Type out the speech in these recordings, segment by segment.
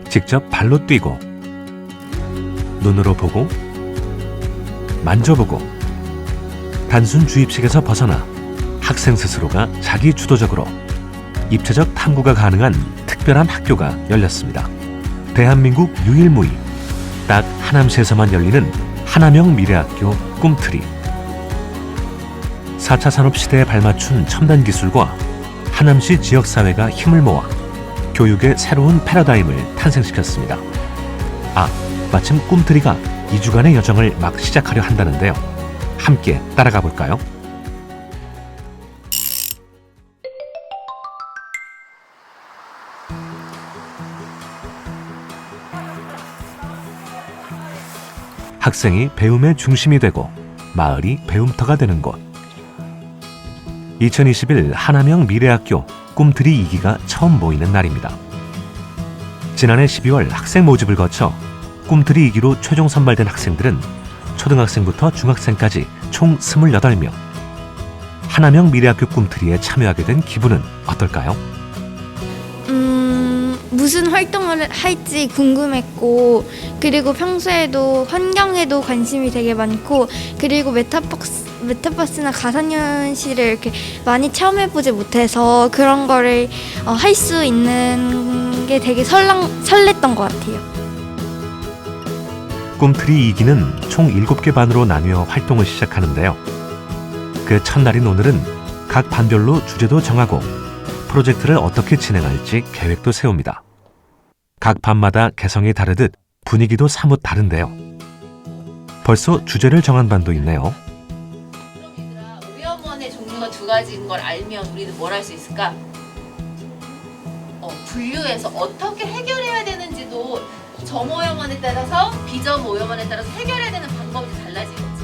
직접 발로 뛰고 눈으로 보고 만져보고 단순 주입식에서 벗어나 학생 스스로가 자기 주도적으로 입체적 탐구가 가능한 특별한 학교가 열렸습니다. 대한민국 유일무이 딱 하남시에서만 열리는 하남형 미래학교 꿈트리. 4차 산업시대에 발맞춘 첨단 기술과 하남시 지역사회가 힘을 모아 교육의 새로운 패러다임을 탄생시켰습니다. 마침 꿈트리가 2주간의 여정을 막 시작하려 한다는데요. 함께 따라가 볼까요? 학생이 배움의 중심이 되고 마을이 배움터가 되는 곳. 2021 하남형 미래학교 꿈트리 2기가 처음 모이는 날입니다. 지난해 12월 학생 모집을 거쳐 꿈트리 2기로 최종 선발된 학생들은 초등학생부터 중학생까지 총 28명. 하남형 미래학교 꿈트리에 참여하게 된 기분은 어떨까요? 무슨 활동을 할지 궁금했고, 그리고 평소에도 환경에도 관심이 되게 많고, 그리고 메타버스나 가상현실을 이렇게 많이 체험해보지 못해서 그런 거를 할 수 있는 게 되게 설렜던 것 같아요. 꿈트리 2기는 총 7개 반으로 나뉘어 활동을 시작하는데요. 그 첫날인 오늘은 각 반별로 주제도 정하고 프로젝트를 어떻게 진행할지 계획도 세웁니다. 각 반마다 개성이 다르듯 분위기도 사뭇 다른데요. 벌써 주제를 정한 반도 있네요. 그럼 얘들아, 오염원의 종류가 2가지인 걸 알면 우리는 뭘 할 수 있을까? 분류해서 어떻게 해결해야 되는지도 점오염원에 따라서 비점오염원에 따라서 해결해야 되는 방법이 달라지겠지.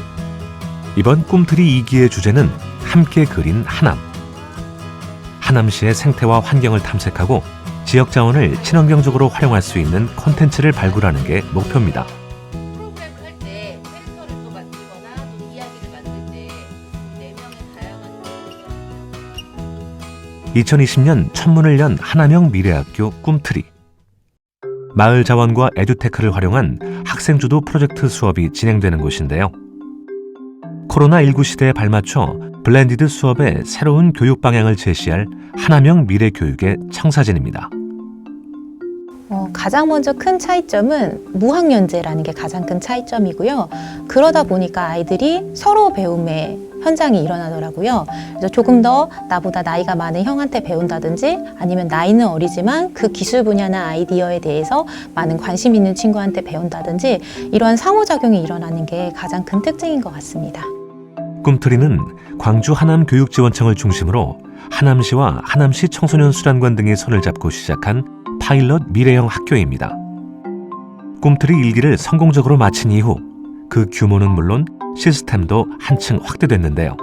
이번 꿈트리 2기의 주제는 함께 그린 하남. 하남시의 생태와 환경을 탐색하고 지역 자원을 친환경적으로 활용할 수 있는 콘텐츠를 발굴하는 게 목표입니다. 프로그램을 할 때 캐릭터를 또 만들거나 또 이야기를 만들 때 4명의 다양한 2020년 첫문을 연 하남형 미래학교 꿈트리. 마을 자원과 에듀테크를 활용한 학생 주도 프로젝트 수업이 진행되는 곳인데요. 코로나19 시대에 발맞춰 블렌디드 수업의 새로운 교육 방향을 제시할 하남형 미래교육의 청사진입니다. 가장 먼저 큰 차이점은 무학년제라는 게 가장 큰 차이점이고요. 그러다 보니까 아이들이 서로 배움의 현장이 일어나더라고요. 그래서 조금 더 나보다 나이가 많은 형한테 배운다든지, 아니면 나이는 어리지만 그 기술 분야나 아이디어에 대해서 많은 관심 있는 친구한테 배운다든지, 이러한 상호작용이 일어나는 게 가장 큰 특징인 것 같습니다. 꿈트리는 광주 하남교육지원청을 중심으로 하남시와 하남시 청소년 수련관 등이 손을 잡고 시작한 파일럿 미래형 학교입니다. 꿈트리 1기를 성공적으로 마친 이후 그 규모는 물론 시스템도 한층 확대됐는데요.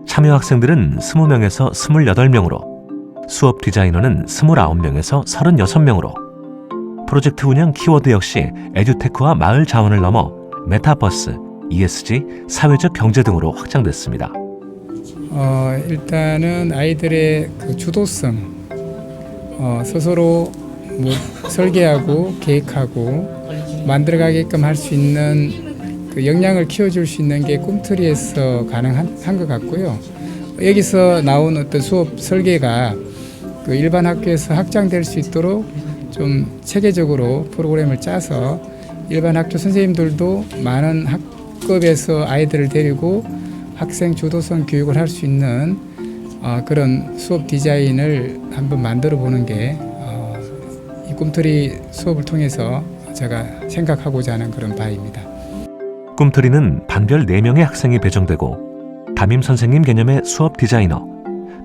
참여 학생들은 20명에서 28명으로, 수업 디자이너는 29명에서 36명으로, 프로젝트 운영 키워드 역시 에듀테크와 마을 자원을 넘어 메타버스, ESG, 사회적 경제 등으로 확장됐습니다. 일단은 아이들의 그 주도성, 스스로 설계하고 계획하고 만들어가게끔 할 수 있는 그 역량을 키워줄 수 있는 게 꿈트리에서 가능한 것 같고요. 여기서 나온 어떤 수업 설계가 그 일반 학교에서 확장될 수 있도록 좀 체계적으로 프로그램을 짜서 일반 학교 선생님들도 많은 학급에서 아이들을 데리고 학생 주도성 교육을 할 수 있는 그런 수업 디자인을 한번 만들어 보는 게 이 꿈트리 수업을 통해서 제가 생각하고자 하는 그런 바입니다. 꿈트리는 반별 4명의 학생이 배정되고 담임 선생님 개념의 수업 디자이너,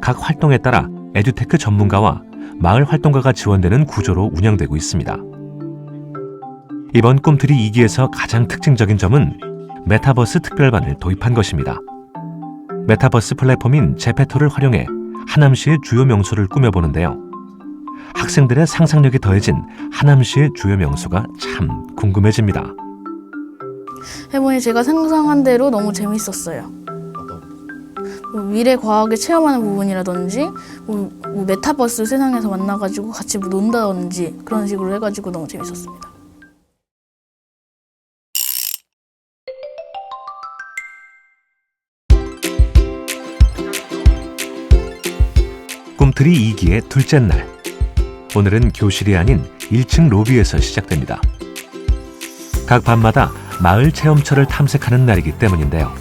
각 활동에 따라 에듀테크 전문가와 마을 활동가가 지원되는 구조로 운영되고 있습니다. 이번 꿈트리 2기에서 가장 특징적인 점은 메타버스 특별반을 도입한 것입니다. 메타버스 플랫폼인 제페토를 활용해 하남시의 주요 명소를 꾸며보는데요. 학생들의 상상력이 더해진 하남시의 주요 명소가 참 궁금해집니다. 해보니 제가 상상한 대로 너무 재밌었어요. 뭐 미래 과학을 체험하는 부분이라든지 뭐 메타버스 세상에서 만나가지고 같이 뭐 논다든지 그런 식으로 해가지고 너무 재밌었습니다. 꿈틀이 2기의 둘째 날. 오늘은 교실이 아닌 1층 로비에서 시작됩니다. 각 반마다 마을 체험처를 탐색하는 날이기 때문인데요.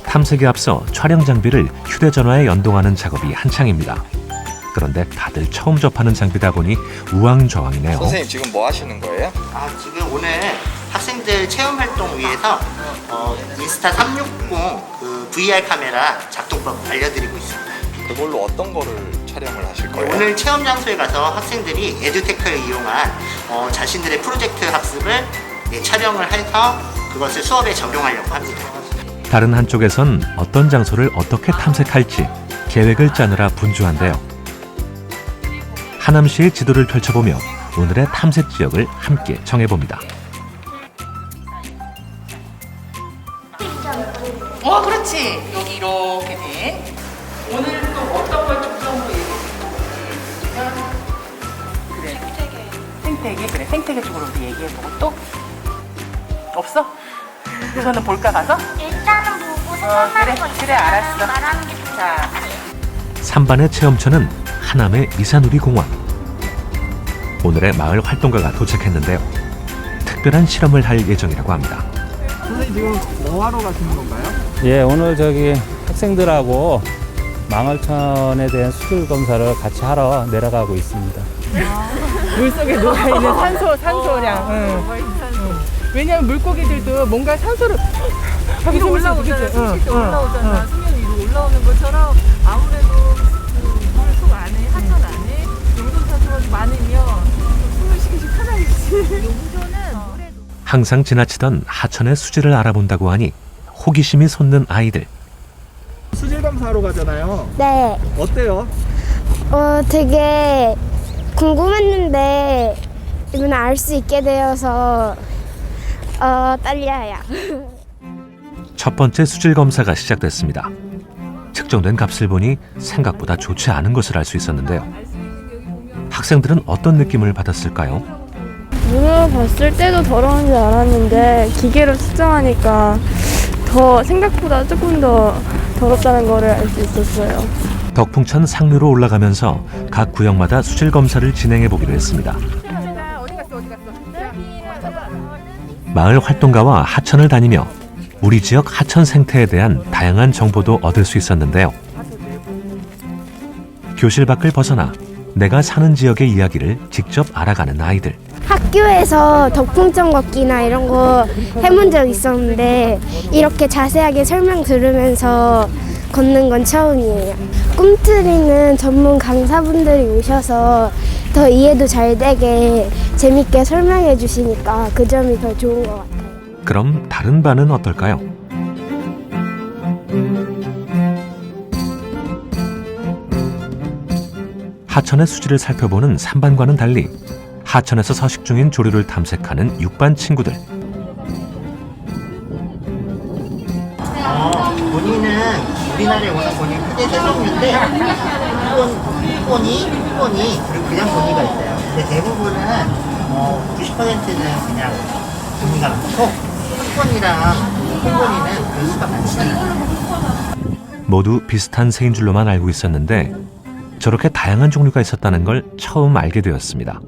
탐색에 앞서 촬영 장비를 휴대전화에 연동하는 작업이 한창입니다. 그런데 다들 처음 접하는 장비다 보니 우왕좌왕이네요. 선생님 지금 뭐 하시는 거예요? 지금 오늘 학생들 체험 활동 위해서 인스타 360 그 VR 카메라 작동법 알려드리고 있습니다. 그걸로 어떤 거를 촬영을 하실 거예요? 오늘 체험 장소에 가서 학생들이 에듀테크를 이용한 자신들의 프로젝트 학습을 촬영을 해서 그것을 수업에 적용하려고 합니다. 다른 한쪽에선 어떤 장소를 어떻게 탐색할지 계획을 짜느라 분주한데요. 하남시의 지도를 펼쳐보며 오늘의 탐색 지역을 함께 정해봅니다. 그렇지. 여기 이렇게 돼. 오늘 또 어떤 걸 중점으로 얘기해? 그래. 생태계. 그래. 생태계 쪽으로 우리 얘기해보고 또? 없어? 우선은 볼까 가서? 일단은 보고 생각나는 거 그래, 알았어. 말하는 게 좋아. 3반의 체험처는 하남의 이산우리공원. 오늘의 마을 활동가가 도착했는데요. 특별한 실험을 할 예정이라고 합니다. 선생님 지금 뭐 하러 가시는 건가요? 예, 오늘 저기 학생들하고 망월천에 대한 수질 검사를 같이 하러 내려가고 있습니다. 물속에 녹아있는 산소량. 왜냐면 물고기들도 뭔가 산소를 위로 올라오잖아. 올라오잖아. 수면 위로 올라오는 것처럼 아무래도 물속 안에, 하천 안에 용존산소가 많으면 숨을 쉬기 편하겠지. 용존은 항상 지나치던 하천의 수질을 알아본다고 하니 호기심이 솟는 아이들. 수질 검사하러 가잖아요. 네. 어때요? 되게 궁금했는데 이번에 알 수 있게 되어서 떨려요. 첫 번째 수질 검사가 시작됐습니다. 측정된 값을 보니 생각보다 좋지 않은 것을 알 수 있었는데요. 학생들은 어떤 느낌을 받았을까요? 눈으로 봤을 때도 더러운 줄 알았는데 기계로 측정하니까 더 생각보다 조금 더 더럽다는 거를 알 수 있었어요. 덕풍천 상류로 올라가면서 각 구역마다 수질 검사를 진행해 보기로 했습니다. 마을 활동가와 하천을 다니며 우리 지역 하천 생태에 대한 다양한 정보도 얻을 수 있었는데요. 교실 밖을 벗어나 내가 사는 지역의 이야기를 직접 알아가는 아이들. 학교에서 덕풍천 걷기나 이런 거 해본 적 있었는데 이렇게 자세하게 설명 들으면서 걷는 건 처음이에요. 꿈틀이는 전문 강사분들이 오셔서 더 이해도 잘 되게 재밌게 설명해 주시니까 그 점이 더 좋은 것 같아요. 그럼 다른 반은 어떨까요? 하천의 수질을 살펴보는 3반과는 달리 하천에서 서식 중인 조류를 탐색하는 6반 친구들. 본인은 우리나라에 오는 본이 크게 세 종류인데 흑본이 그리고 그냥 본이가 있어요. 근데 대부분은 90%는 그냥 본이가 많고 흑본이랑 흑본이는 그 수가 많지 않아요. 모두 비슷한 새인 줄로만 알고 있었는데 저렇게 다양한 종류가 있었다는 걸 처음 알게 되었습니다.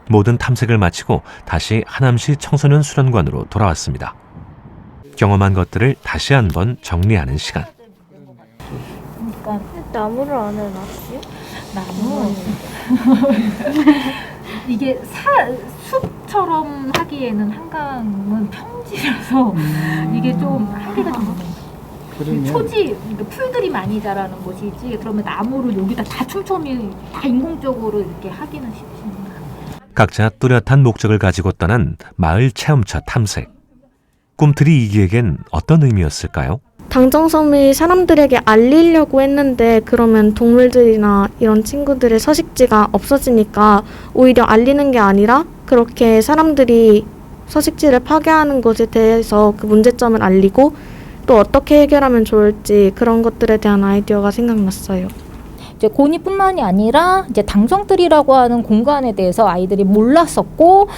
모든 탐색을 마치고 다시 하남시 청소년 수련관으로 돌아왔습니다. 경험한 것들을 다시 한번 정리하는 시간. 나무를 안 해놨지? 나무? 이게 숲처럼 하기에는 한강은 평지라서 이게 좀 하기가 좀 초지, 그러니까 풀들이 많이 자라는 곳이지 그러면 나무를 여기다 다 촘촘히 다 인공적으로 이렇게 하기는 쉽지. 각자 뚜렷한 목적을 가지고 떠난 마을 체험차 탐색. 꿈틀이 2기에겐 어떤 의미였을까요? 당정섬이 사람들에게 알리려고 했는데 그러면 동물들이나 이런 친구들의 서식지가 없어지니까 오히려 알리는 게 아니라 그렇게 사람들이 서식지를 파괴하는 것에 대해서 그 문제점을 알리고 또 어떻게 해결하면 좋을지 그런 것들에 대한 아이디어가 생각났어요. 이제 고니뿐만이 아니라 이제 당정들이라고 하는 공간에 대해서 아이들이 몰랐었고,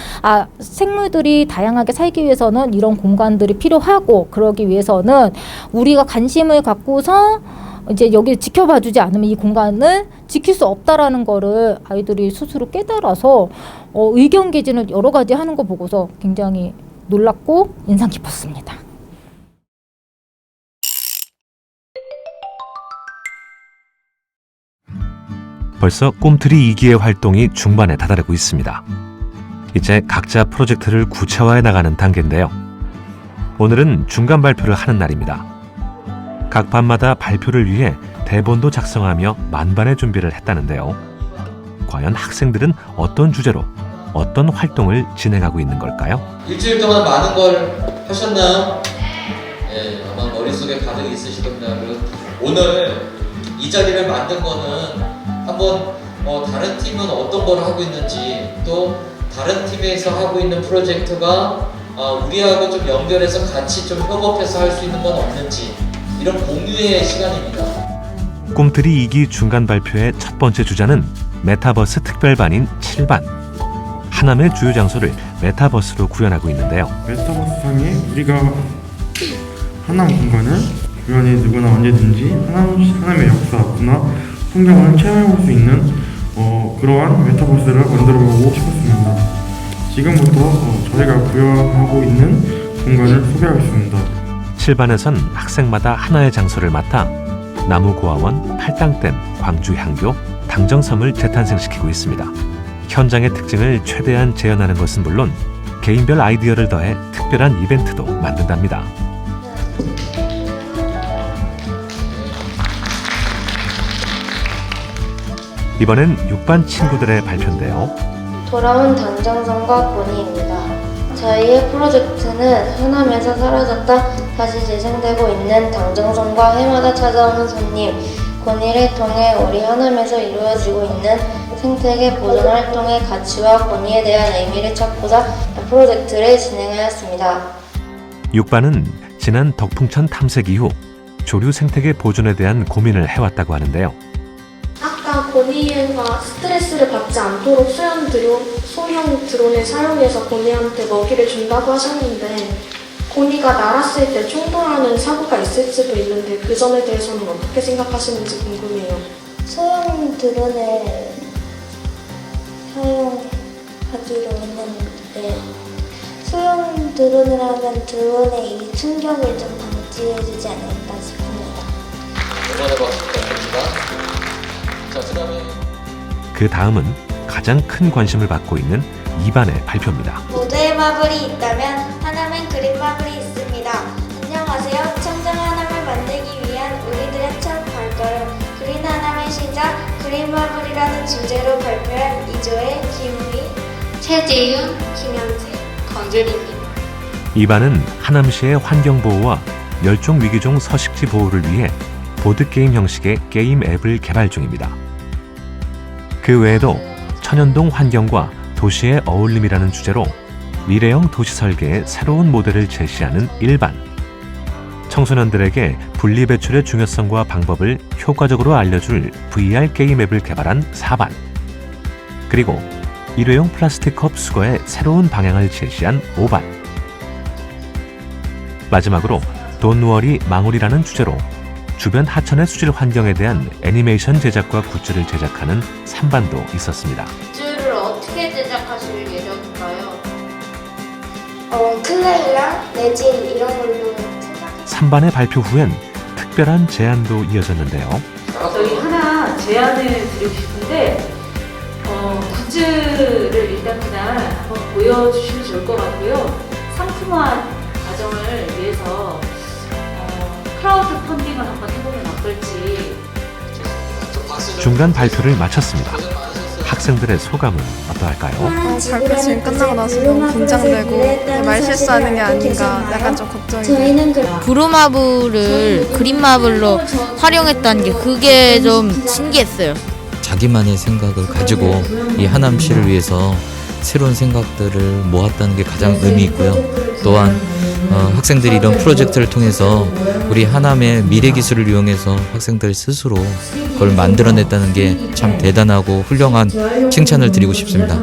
생물들이 다양하게 살기 위해서는 이런 공간들이 필요하고, 그러기 위해서는 우리가 관심을 갖고서 이제 여기를 지켜봐주지 않으면 이 공간을 지킬 수 없다라는 거를 아이들이 스스로 깨달아서 의견 개진을 여러 가지 하는 거 보고서 굉장히 놀랍고 인상 깊었습니다. 벌써 꿈틀이 2기의 활동이 중반에 다다르고 있습니다. 이제 각자 프로젝트를 구체화해 나가는 단계인데요. 오늘은 중간 발표를 하는 날입니다. 각 반마다 발표를 위해 대본도 작성하며 만반의 준비를 했다는데요. 과연 학생들은 어떤 주제로 어떤 활동을 진행하고 있는 걸까요? 일주일 동안 많은 걸 하셨나요? 네, 아마 머릿속에 가득 있으실 겁니다. 그리고 오늘 이 자리를 만든 거는 한번 다른 팀은 어떤 걸 하고 있는지, 또 다른 팀에서 하고 있는 프로젝트가 우리하고 좀 연결해서 같이 좀 협업해서 할 수 있는 건 없는지, 이런 공유의 시간입니다. 꿈틀이 2기 중간 발표의 첫 번째 주자는 메타버스 특별반인 7반. 하남의 주요 장소를 메타버스로 구현하고 있는데요. 메타버스 상에 우리가 하남 공간을 우연히 누구나 언제든지 하남의 역사, 문화, 풍경을 체험해볼 수 있는 그러한 메타버스를 만들어보고 싶었습니다. 지금부터 저희가 구현하고 있는 공간을 소개하겠습니다. 7반에선 학생마다 하나의 장소를 맡아 나무고아원, 팔당댐, 광주향교, 당정섬을 재탄생시키고 있습니다. 현장의 특징을 최대한 재현하는 것은 물론 개인별 아이디어를 더해 특별한 이벤트도 만든답니다. 이번엔 6반 친구들의 발표인데요. 돌아온 당정섬과 고니입니다. 저희의 프로젝트는 하남에서 사라졌다 다시 재생되고 있는 당정섬과 해마다 찾아오는 손님, 고니를 통해 우리 하남에서 이루어지고 있는 생태계 보존 활동의 가치와 고니에 대한 의미를 찾고자 프로젝트를 진행하였습니다. 6반은 지난 덕풍천 탐색 이후 조류 생태계 보존에 대한 고민을 해왔다고 하는데요. 아까 고니가 스트레스를 받지 않도록 소형 드론을 사용해서 고니한테 먹이를 준다고 하셨는데, 고니가 날았을 때 충돌하는 사고가 있을지도 있는데 그 점에 대해서는 어떻게 생각하시는지 궁금해요. 소형 드론을 사용하기로 했는데, 소형 드론을 하면 드론의 이 충격을 좀 방지해주지 않을까 싶습니다. 이번에 박수 부탁드립니다. 자, 그다음에 그 다음은 가장 큰 관심을 받고 있는 2반의 발표입니다. 모두의 마블이 있다면 하남엔 그린 마블이 있습니다. 안녕하세요. 청정 하남을 만들기 위한 우리들의 첫 발걸음, 그린 하남의 시작, 그린 마블이라는 주제로 발표한 2조의 김우희, 최재윤, 김현지, 권준입니다. 2반은 하남시의 환경보호와 멸종위기종 서식지 보호를 위해 보드게임 형식의 게임 앱을 개발 중입니다. 그 외에도 천연동 환경과 도시의 어울림이라는 주제로 미래형 도시 설계의 새로운 모델을 제시하는 1반, 청소년들에게 분리배출의 중요성과 방법을 효과적으로 알려줄 VR 게임 앱을 개발한 4반, 그리고 일회용 플라스틱 컵 수거의 새로운 방향을 제시한 5반, 마지막으로 돈워리 망울이라는 주제로 주변 하천의 수질 환경에 대한 애니메이션 제작과 굿즈를 제작하는 3반도 있었습니다. 굿즈를 어떻게 제작하실 예정인가요? 클레이랑 레진 이런 걸로 3반의 발표 후엔 특별한 제안도 이어졌는데요. 저희 하나 제안을 드리고 싶은데 굿즈를 일단 그날 한번 보여주시면 좋을 것 같고요. 상품화 과정을 위해서 크라우드 펀딩을 한번 해보면 어떨지. 중간 발표를 마쳤습니다. 학생들의 소감은 어떠할까요? 발표 지금 끝나고 나서 너무 긴장되고 말 실수하는 게 아닌가 약간 좀 걱정이에요. 브루마블을 그린마블로 활용했다는 게 그게 좀 신기했어요. 자기만의 생각을 가지고 이 하남시를 위해서 새로운 생각들을 모았다는 게 가장 의미 있고요. 또한 학생들이 이런 프로젝트를 통해서 우리 하남의 미래 기술을 이용해서 학생들 스스로 그걸 만들어냈다는 게 참 대단하고 훌륭한 칭찬을 드리고 싶습니다.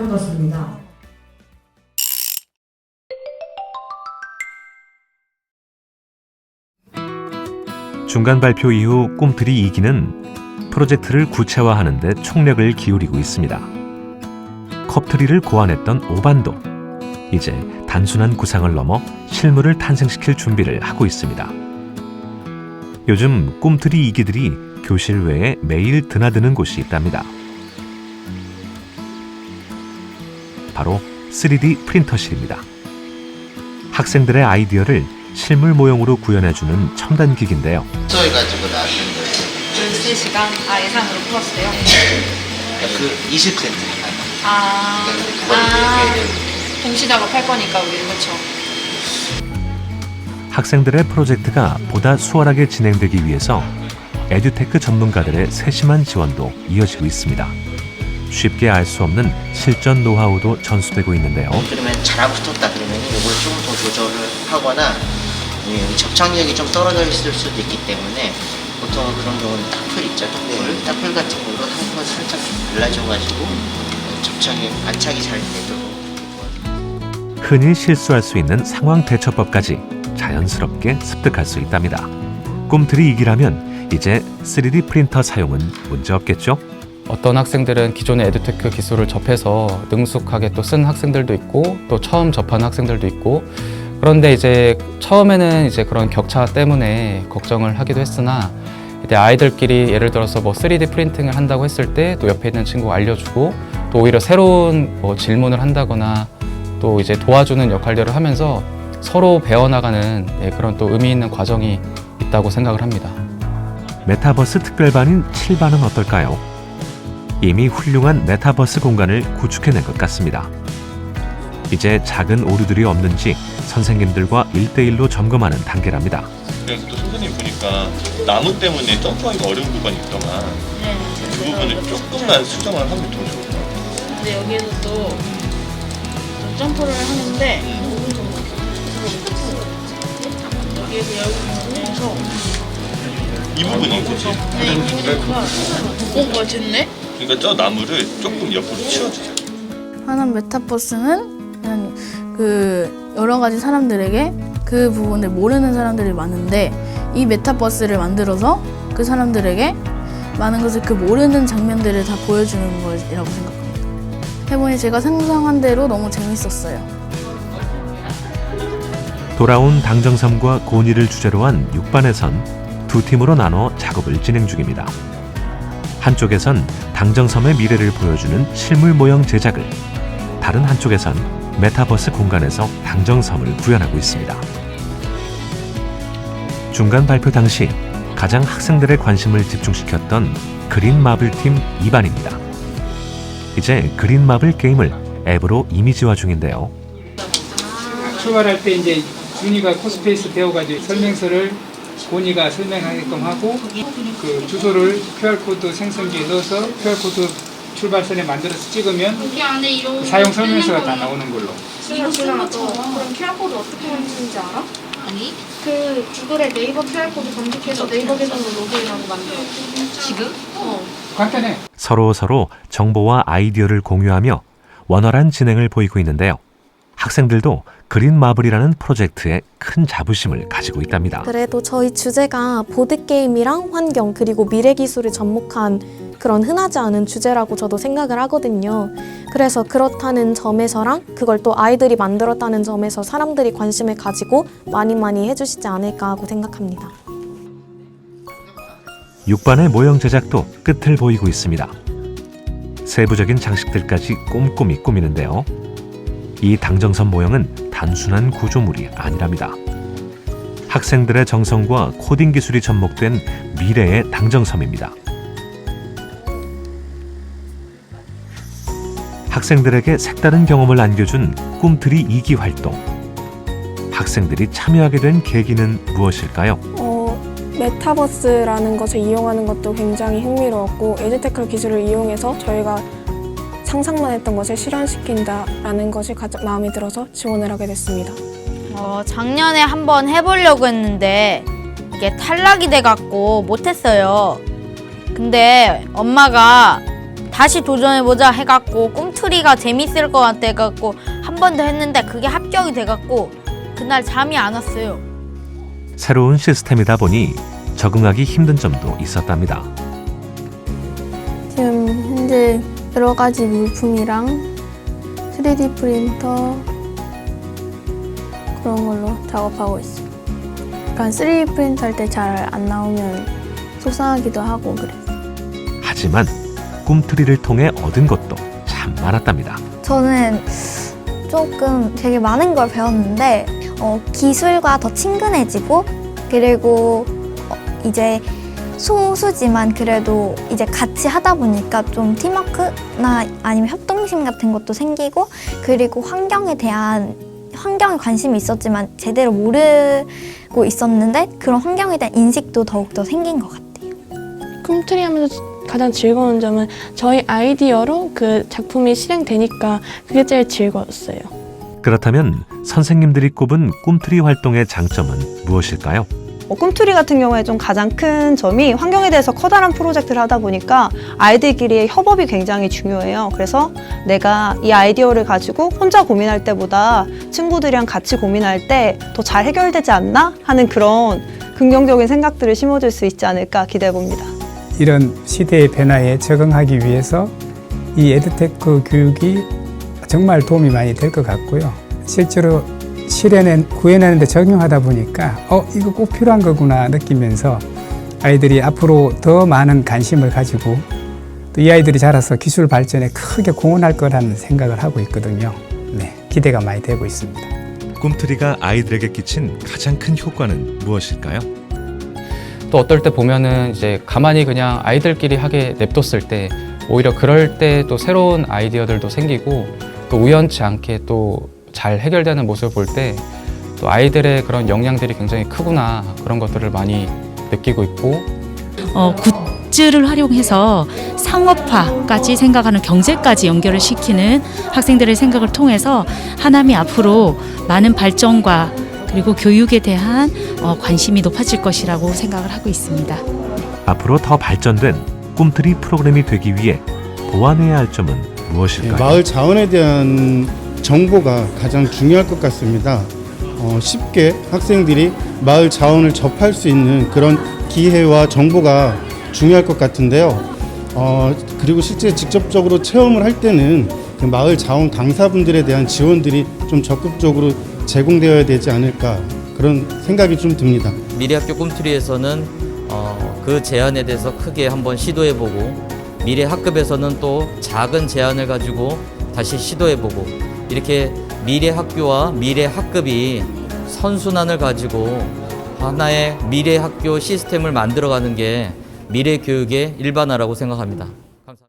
중간 발표 이후 꿈틀이 2기는 프로젝트를 구체화하는 데 총력을 기울이고 있습니다. 컵트리를 고안했던 오반도, 이제 단순한 구상을 넘어 실물을 탄생시킬 준비를 하고 있습니다. 요즘 꿈틀이 2기들이 교실 외에 매일 드나드는 곳이 있답니다. 바로 3D 프린터실입니다. 학생들의 아이디어를 실물 모형으로 구현해주는 첨단 기기인데요. 가지고 나왔는 거예요. 13시간 예상으로 풀었어요. 그 20cm. 동시 작업할 거니까 우리는 그렇죠. 학생들의 프로젝트가 보다 수월하게 진행되기 위해서 에듀테크 전문가들의 세심한 지원도 이어지고 있습니다. 쉽게 알 수 없는 실전 노하우도 전수되고 있는데요. 그러면 잘 붙었다 그러면 이걸 좀 더 조절을 하거나 접착력이 좀 떨어져 있을 수도 있기 때문에 보통 그런 경우는 따풀 있죠. 따풀 같은 걸로 한번 살짝 발라줘가지고 접착이 안착이 잘 되도록. 흔히 실수할 수 있는 상황 대처법까지 자연스럽게 습득할 수 있답니다. 꿈틀이 2기라면 이제 3D 프린터 사용은 문제 없겠죠? 어떤 학생들은 기존의 에듀테크 기술을 접해서 능숙하게 또 쓴 학생들도 있고 또 처음 접하는 학생들도 있고 그런데 이제 처음에는 이제 그런 격차 때문에 걱정을 하기도 했으나 이제 아이들끼리 예를 들어서 뭐 3D 프린팅을 한다고 했을 때 또 옆에 있는 친구가 알려주고 또 오히려 새로운 뭐 질문을 한다거나 또 이제 도와주는 역할들을 하면서 서로 배워나가는 그런 또 의미 있는 과정이 있다고 생각을 합니다. 메타버스 특별반인 7반은 어떨까요? 이미 훌륭한 메타버스 공간을 구축해낸 것 같습니다. 이제 작은 오류들이 없는지 선생님들과 1대1로 점검하는 단계랍니다. 그래서 또 선생님 보니까 나무 때문에 점프하기가 어려운 구간이 있더만 그 부분을 조금만 수정을 하면 더 좋을 것 같아요. 근데 여기에서 또 점프를 하는데 여기에서 여기서 이 부분이 그치? 뭔가 됐네? 그러니까 저 나무를 조금 옆으로 치워주자. 하남 메타버스는 그냥 그 여러 가지 사람들에게 그 부분을 모르는 사람들이 많은데 이 메타버스를 만들어서 그 사람들에게 많은 것을 그 모르는 장면들을 다 보여주는 것이라고 생각합니다. 해보니 제가 상상한 대로 너무 재밌었어요. 돌아온 당정섬과 고니를 주제로 한 6반에선 두 팀으로 나눠 작업을 진행 중입니다. 한쪽에선 당정섬의 미래를 보여주는 실물 모형 제작을, 다른 한쪽에선 메타버스 공간에서 당정섬을 구현하고 있습니다. 중간 발표 당시 가장 학생들의 관심을 집중시켰던 그린마블팀 2반입니다. 이제 그린마블 게임을 앱으로 이미지화 중인데요. 출발할 때 이제 준이가 코스페이스 배워가지고 설명서를 고니가 설명하게끔 하고 그 주소를 QR코드 생성기에 넣어서 QR코드 출발선에 만들어서 찍으면 그 사용 설명서가 다 나오는 걸로. 그럼 QR코드 어떻게 만드는지 알아? 아니. 그 구글에 네이버 QR코드 검색해서 네이버 계정으로 로그인하고 만들어. 지금? 간단해. 서로 정보와 아이디어를 공유하며 원활한 진행을 보이고 있는데요. 학생들도 그린마블이라는 프로젝트에 큰 자부심을 가지고 있답니다. 그래도 저희 주제가 보드게임이랑 환경 그리고 미래기술을 접목한 그런 흔하지 않은 주제라고 저도 생각을 하거든요. 그래서 그렇다는 점에서랑 그걸 또 아이들이 만들었다는 점에서 사람들이 관심을 가지고 많이 해주시지 않을까 하고 생각합니다. 6반의 모형 제작도 끝을 보이고 있습니다. 세부적인 장식들까지 꼼꼼히 꾸미는데요. 이 당정섬 모형은 단순한 구조물이 아니랍니다. 학생들의 정성과 코딩 기술이 접목된 미래의 당정섬입니다. 학생들에게 색다른 경험을 안겨준 꿈틀이 2기 활동. 학생들이 참여하게 된 계기는 무엇일까요? 메타버스라는 것을 이용하는 것도 굉장히 흥미로웠고 에듀테크 기술을 이용해서 저희가 상상만 했던 것을 실현시킨다라는 것이 가장 마음에 들어서 지원을 하게 됐습니다. 작년에 한번 해보려고 했는데 이게 탈락이 돼갖고 못했어요. 근데 엄마가 다시 도전해보자 해갖고 꿈틀이가 재밌을 것 같아 해갖고 한 번 더 했는데 그게 합격이 돼갖고 그날 잠이 안 왔어요. 새로운 시스템이다 보니 적응하기 힘든 점도 있었답니다. 지금 현재 여러 가지 물품이랑 3D 프린터 그런 걸로 작업하고 있어요. 약간 3D 프린터 할 때 잘 안 나오면 속상하기도 하고 그래요. 하지만 꿈틀이를 통해 얻은 것도 참 많았답니다. 저는 조금 되게 많은 걸 배웠는데 기술과 더 친근해지고 그리고 이제 소수지만 그래도 이제 같이 하다 보니까 좀 팀워크나 아니면 협동심 같은 것도 생기고 그리고 환경에 관심이 있었지만 제대로 모르고 있었는데 그런 환경에 대한 인식도 더욱더 생긴 것 같아요. 꿈틀이 하면서 가장 즐거운 점은 저희 아이디어로 그 작품이 실행되니까 그게 제일 즐거웠어요. 그렇다면 선생님들이 꼽은 꿈틀이 활동의 장점은 무엇일까요? 꿈틀이 같은 경우에 좀 가장 큰 점이 환경에 대해서 커다란 프로젝트를 하다 보니까 아이들끼리의 협업이 굉장히 중요해요. 그래서 내가 이 아이디어를 가지고 혼자 고민할 때보다 친구들이랑 같이 고민할 때 더 잘 해결되지 않나 하는 그런 긍정적인 생각들을 심어줄 수 있지 않을까 기대해 봅니다. 이런 시대의 변화에 적응하기 위해서 이 에듀테크 교육이 정말 도움이 많이 될 것 같고요. 실제로 구현하는 데 적용하다 보니까 이거 꼭 필요한 거구나 느끼면서 아이들이 앞으로 더 많은 관심을 가지고 또 이 아이들이 자라서 기술 발전에 크게 공헌할 거라는 생각을 하고 있거든요. 네, 기대가 많이 되고 있습니다. 꿈틀이가 아이들에게 끼친 가장 큰 효과는 무엇일까요? 또 어떨 때 보면은 이제 가만히 그냥 아이들끼리 하게 냅뒀을 때 오히려 그럴 때 또 새로운 아이디어들도 생기고 또 우연치 않게 또 잘 해결되는 모습을 볼 때 또 아이들의 그런 역량들이 굉장히 크구나 그런 것들을 많이 느끼고 있고 굿즈를 활용해서 상업화까지 생각하는 경제까지 연결을 시키는 학생들의 생각을 통해서 하남이 앞으로 많은 발전과 그리고 교육에 대한 관심이 높아질 것이라고 생각을 하고 있습니다. 앞으로 더 발전된 꿈틀이 프로그램이 되기 위해 보완해야 할 점은 무엇일까요? 마을 자원에 대한 정보가 가장 중요할 것 같습니다. 쉽게 학생들이 마을 자원을 접할 수 있는 그런 기회와 정보가 중요할 것 같은데요. 그리고 실제 직접적으로 체험을 할 때는 그 마을 자원 강사분들에 대한 지원들이 좀 적극적으로 제공되어야 되지 않을까 그런 생각이 좀 듭니다. 미래학교 꿈틀이에서는 그 제안에 대해서 크게 한번 시도해보고 미래학급에서는 또 작은 제안을 가지고 다시 시도해보고 이렇게 미래학교와 미래학급이 선순환을 가지고 하나의 미래학교 시스템을 만들어가는 게 미래교육의 일반화라고 생각합니다. 감사합니다.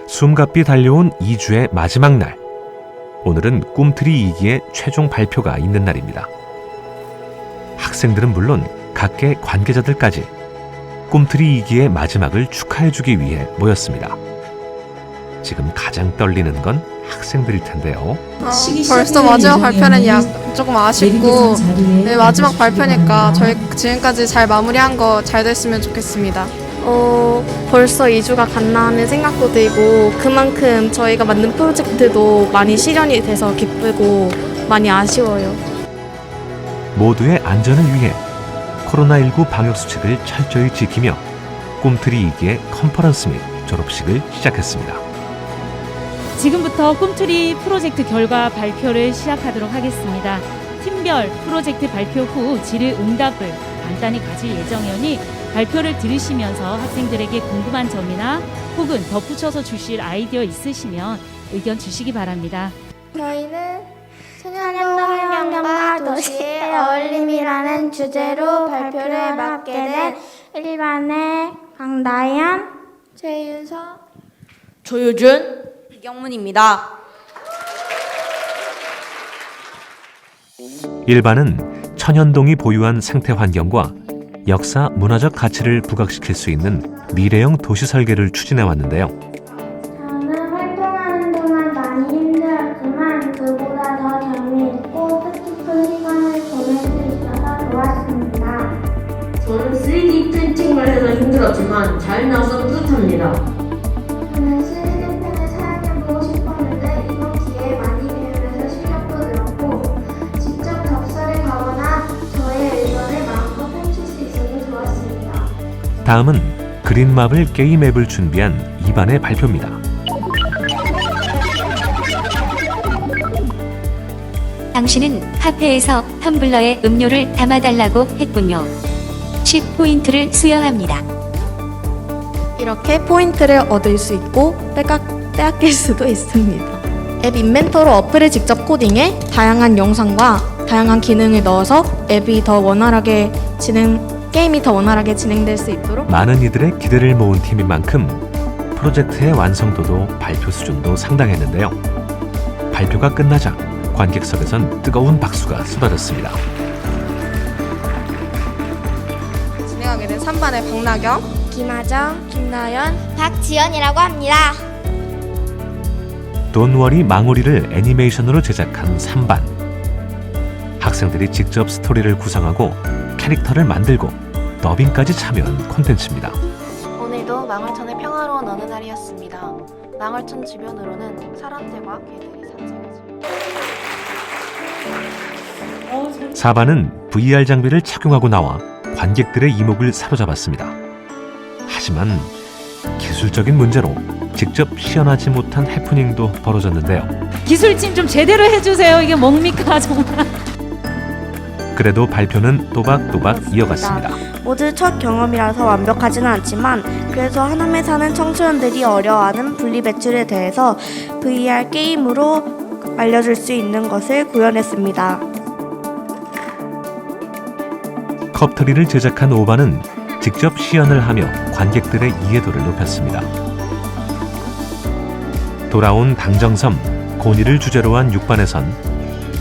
숨가삐 달려온 2주의 마지막 날. 오늘은 꿈틀이 2기의 최종 발표가 있는 날입니다. 학생들은 물론 각계 관계자들까지 꿈틀이 2기의 마지막을 축하해주기 위해 모였습니다. 지금 가장 떨리는 건 학생들일 텐데요. 벌써 마지막 발표는 조금 아쉽고 네, 마지막 발표니까 저희 지금까지 잘 마무리한 거 잘 됐으면 좋겠습니다. 벌써 2주가 갔나 하는 생각도 들고 그만큼 저희가 만든 프로젝트도 많이 실현이 돼서 기쁘고 많이 아쉬워요. 모두의 안전을 위해 코로나19 방역수칙을 철저히 지키며 꿈틀이 2기의 컨퍼런스 및 졸업식을 시작했습니다. 지금부터 꿈틀이 프로젝트 결과 발표를 시작하도록 하겠습니다. 팀별 프로젝트 발표 후 질의응답을 간단히 가질 예정이오니 발표를 들으시면서 학생들에게 궁금한 점이나 혹은 덧붙여서 주실 아이디어 있으시면 의견 주시기 바랍니다. 저희는 소년동 환경과 도시의 어울림이라는 주제로 발표를 맡게 된 1반의 강다현, 최윤서, 조효준, 이경문입니다. 일반은 천연동이 보유한 생태 환경과 역사, 문화적 가치를 부각시킬 수 있는 미래형 도시 설계를 추진해 왔는데요. 저는 활동하는 동안 많이 힘들었지만 그보다 더 재미있고 뜻깊은 시간을 보낼 수 있어서 좋았습니다. 저는 3D 프린팅을 해서 힘들었지만 잘 나와서 뿌듯합니다. 저는 3D 펜을 사용해보고 싶었는데 이번 기회에 많이 배우면서 실력도 늘었고 직접 덕설에 가거나 저의 의견을 마음껏 펼칠 수 있어서 좋았습니다. 다음은 그린마블 게임 앱을 준비한 2반의 발표입니다. 당신은 카페에서 텀블러에 음료를 담아달라고 했군요. 10포인트를 수여합니다. 이렇게 포인트를 얻을 수 있고 빼앗길 수도 있습니다. 앱 인벤터로 어플을 직접 코딩해 다양한 영상과 다양한 기능을 넣어서 게임이 더 원활하게 진행될 수 있도록 많은 이들의 기대를 모은 팀인 만큼 프로젝트의 완성도도 발표 수준도 상당했는데요. 발표가 끝나자 관객석에선 뜨거운 박수가 쏟아졌습니다. 진행하게 된 3반의 박나경, 김하정, 김나연, 박지연이라고 합니다. 돈워리 망우리를 애니메이션으로 제작한 3반. 학생들이 직접 스토리를 구성하고 캐릭터를 만들고 더빙까지 참여한 콘텐츠입니다. 오늘도 망월천의 평화로운 어느 날이었습니다. 망월천 주변으로는 사람들과 개들이 산책했습니다. 4반은 VR 장비를 착용하고 나와 관객들의 이목을 사로잡았습니다. 하지만 기술적인 문제로 직접 시연하지 못한 해프닝도 벌어졌는데요. 기술진 좀 제대로 해주세요. 이게 뭡니까 정말. 그래도 발표는 또박또박 이어갔습니다. 모두 첫 경험이라서 완벽하지는 않지만 그래서 하남에 사는 청소년들이 어려워하는 분리배출에 대해서 VR 게임으로 알려줄 수 있는 것을 구현했습니다. 컵트리를 제작한 5반은 직접 시연을 하며 관객들의 이해도를 높였습니다. 돌아온 당정섬, 고니를 주제로 한 6반에선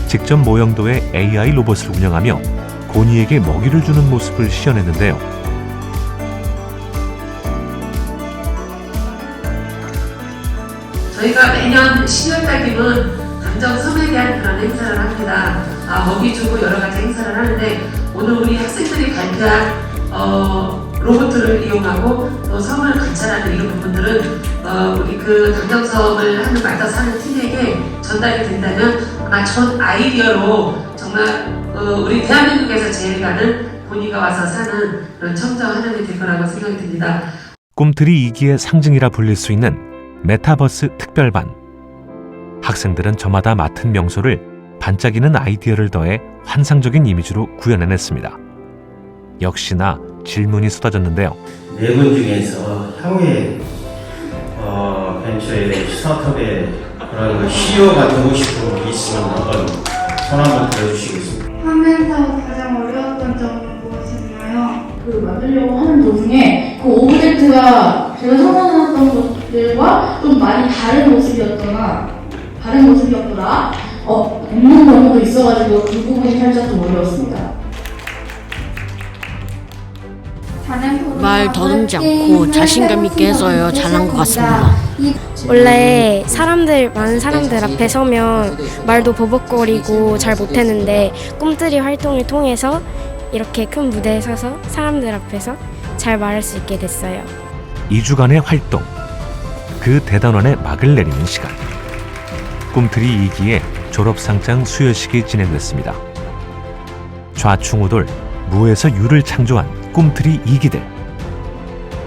직접 모형도의 AI 로봇을 운영하며 고니에게 먹이를 주는 모습을 시연했는데요. 저희가 매년 10월달 되면 당정섬에 대한 그런 행사를 합니다. 먹이 주고 여러 가지 행사를 하는데 오늘 우리 학생들이 발표한 로봇을 이용하고 또 섬을 관찰하는 이런 부분들은 우리 그 당정섬을 하는 맡아 사는 팀에게 전달이 된다면 아마 전 아이디어로 정말 우리 대한민국에서 제일 가는 고니가 와서 사는 그런 청정 하나이 될 거라고 생각이 듭니다. 꿈틀이 2기의 상징이라 불릴 수 있는 메타버스 특별반. 학생들은 저마다 맡은 명소를 반짝이는 아이디어를 더해 환상적인 이미지로 구현해냈습니다. 역시나 질문이 쏟아졌는데요. 네 분 중에서 향후에 벤처의 스타트업에 그런 CEO가 되고 싶은 분이 있으면 한번 손 한번 들어주시겠습니다. 하면서 가장 어려웠던 점은 무엇이었나요? 그 만들려고 하는 도중에 그 오브젝트가 제가 상상해놨던 것들과 좀 많이 다른 모습이었거나 없는 경우도 있어가지고 그 부분이 살짝 좀 어려웠습니다. 말 더듬지 않고 자신감 있게 해서요 잘한 것 같습니다. 원래 많은 사람들 앞에 서면 말도 버벅거리고 잘 못했는데 꿈틀이 활동을 통해서 이렇게 큰 무대에 서서 사람들 앞에서 잘 말할 수 있게 됐어요. 2주간의 활동, 그 대단원의 막을 내리는 시간. 꿈틀이 2기의 졸업상장 수여식이 진행됐습니다. 좌충우돌, 무에서 유를 창조한 꿈틀이 2기들.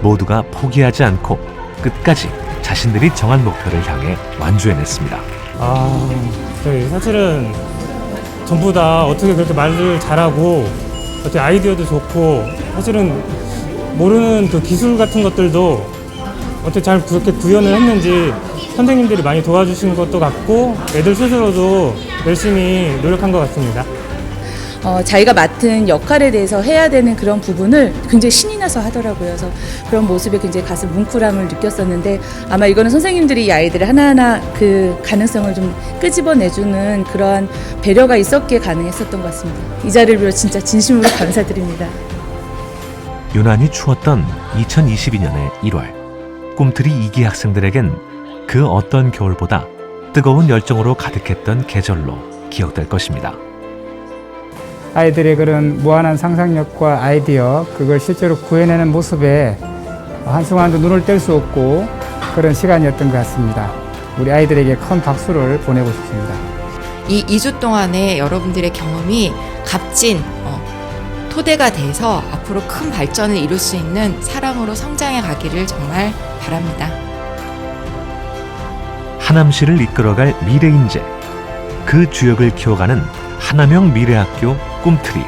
모두가 포기하지 않고 끝까지 자신들이 정한 목표를 향해 완주해냈습니다. 사실은 전부 다 어떻게 그렇게 말을 잘하고 어떻게 아이디어도 좋고 사실은 모르는 그 기술 같은 것들도 어떻게 잘 그렇게 구현을 했는지 선생님들이 많이 도와주신 것도 같고 애들 스스로도 열심히 노력한 것 같습니다. 자기가 맡은 역할에 대해서 해야 되는 그런 부분을 굉장히 신이 나서 하더라고요. 그래서 그런 모습에 굉장히 가슴 뭉클함을 느꼈었는데 아마 이거는 선생님들이 이 아이들의 하나하나 그 가능성을 좀 끄집어내주는 그러한 배려가 있었기에 가능했었던 것 같습니다. 이 자리를 빌어 진짜 진심으로 감사드립니다. 유난히 추웠던 2022년의 1월, 꿈틀이 2기 학생들에겐 그 어떤 겨울보다 뜨거운 열정으로 가득했던 계절로 기억될 것입니다. 아이들의 그런 무한한 상상력과 아이디어, 그걸 실제로 구해내는 모습에 한순간도 눈을 뗄 수 없고 그런 시간이었던 것 같습니다. 우리 아이들에게 큰 박수를 보내고 싶습니다. 이 2주 동안의 여러분들의 경험이 값진 토대가 돼서 앞으로 큰 발전을 이룰 수 있는 사람으로 성장해 가기를 정말 바랍니다. 하남시를 이끌어갈 미래인재, 그 주역을 키워가는 하남형 미래학교 꿈틀이